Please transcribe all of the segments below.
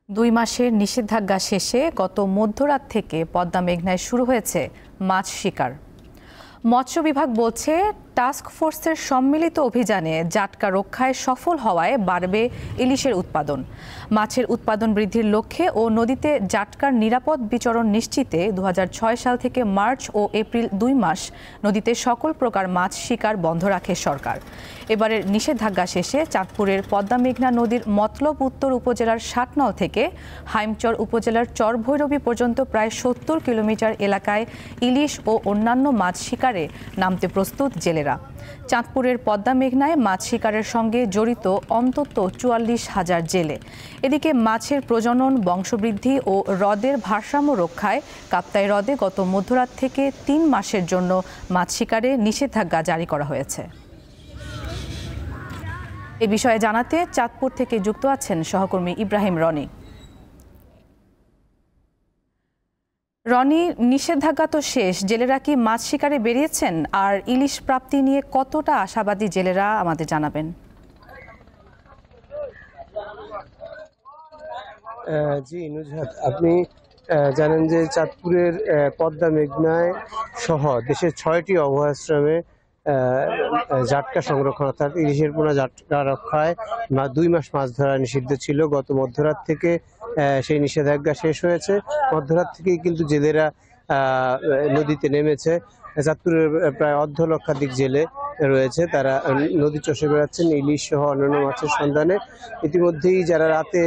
2 মাসের নিষেধাজ্ঞা শেষে গত মধ্যরাত থেকে পদ্মা মেঘনায় শুরু হয়েছে মাছ শিকার। মৎস্য বিভাগ বলছে, টাস্ক ফোর্সের সম্মিলিত অভিযানে জাটকা রক্ষায় সফল হওয়ায় বাড়বে ইলিশের উৎপাদন। মাছের উৎপাদন বৃদ্ধির লক্ষ্যে ও নদীতে জাটকার নিরাপদ বিচরণ নিশ্চিতে 2006 সাল থেকে মার্চ ও এপ্রিল 2 মাস নদীতে সকল প্রকার মাছ শিকার বন্ধ রাখে সরকার। এবারের নিষেধাজ্ঞা শেষে চাঁদপুরের পদ্মা মেঘনা নদীর মতলব উত্তর উপজেলার ষাটনল থেকে হাইমচর উপজেলার চরভৈরবী পর্যন্ত প্রায় 70 কিলোমিটার এলাকায় ইলিশ ও অন্যান্য মাছ শিকারে নামতে প্রস্তুত জেলেরা। চাঁদপুরের পদ্মা মেঘনায় মাছ শিকারের সঙ্গে জড়িত অন্তত 44,000 জেলে। এদিকে মাছের প্রজনন, বংশবৃদ্ধি ও হ্রদের ভারসাম্য রক্ষায় কাপ্তাই হ্রদে গত মধ্যরাত থেকে 3 মাসের জন্য মাছ শিকারে নিষেধাজ্ঞা জারি করা হয়েছে। এ বিষয়ে জানাতে চাঁদপুর থেকে যুক্ত আছেন সহকর্মী ইব্রাহিম রনি। রনি, নিষেধাজ্ঞা তো শেষ, জেলেরা কি মাছ শিকারে বেরিয়েছেন? আর ইলিশ প্রাপ্তি নিয়ে কতটা আশাবাদী জেলেরা আমাদের জানাবেন। জি নুজহাত, আপনি জানেন যে চাঁদপুরের পদ্মা মেঘনায় সহ দেশের 6টি অভয়াশ্রমে জাটকা সংরক্ষণ অর্থাৎ ইলিশের পোনা জাটকা রক্ষায় 2 মাস মাছ ধরা নিষিদ্ধ ছিল। গত মধ্যরাত থেকে সেই নিষেধাজ্ঞা শেষ হয়েছে। মধ্যরাত থেকেই কিন্তু জেলেরা নদীতে নেমেছে। চাঁদপুরের প্রায় 1.5 লক্ষাধিক জেলে রয়েছে, তারা নদী চষে বেড়াচ্ছেন ইলিশ সহ অন্যান্য মাছের সন্ধানে। ইতিমধ্যেই যারা রাতে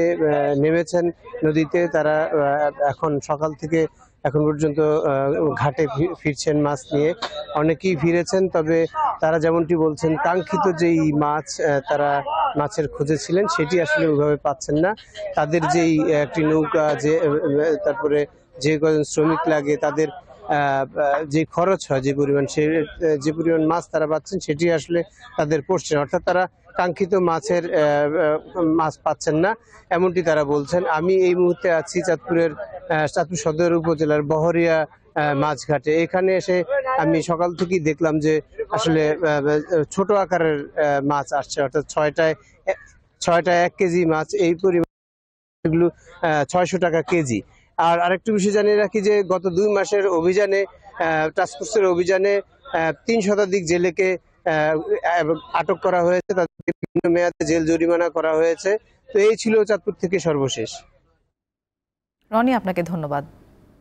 নেমেছেন নদীতে, তারা এখন সকাল থেকে এখন পর্যন্ত ঘাটে ফিরছেন মাছ নিয়ে। অনেকেই ফিরেছেন, তবে তারা যেমনটি বলছেন কাঙ্ক্ষিত যেই মাছ তারা মাছের খোঁজে ছিলেন সেটি আসলে ওইভাবে পাচ্ছেন না। তাদের যেই একটি নৌকা, তারপরে যে কজন শ্রমিক লাগে, তাদের যে খরচ হয় যে পরিমাণ, যে পরিমাণ মাছ তারা পাচ্ছেন সেটি আসলে তাদের পড়ছে না, অর্থাৎ তারা কাঙ্ক্ষিত মাছ পাচ্ছেন না, এমনটি তারা বলছেন। আমি এই মুহূর্তে আছি চাঁদপুর সদর উপজেলার বহরিয়া মাছঘাটে। এখানে এসে আমি সকাল থেকেই দেখলাম যে আসলে ছোট আকারের মাছ আসছে, অর্থাৎ ছয়টায় 1 কেজি মাছ, এই পরিমাণ 600 টাকা কেজি। আর আরেকটু বিষয় জানিয়ে রাখি যে গত 2 মাসের অভিযানে, টাস্কফোর্সের অভিযানে 3 শতাধিক জেলেকে আটক করা হয়েছে, তাদেরকে বিভিন্ন মেয়াদে জেল জরিমানা করা হয়েছে। তো এই ছিল চাঁদপুর থেকে সর্বশেষ। রনি, আপনাকে ধন্যবাদ।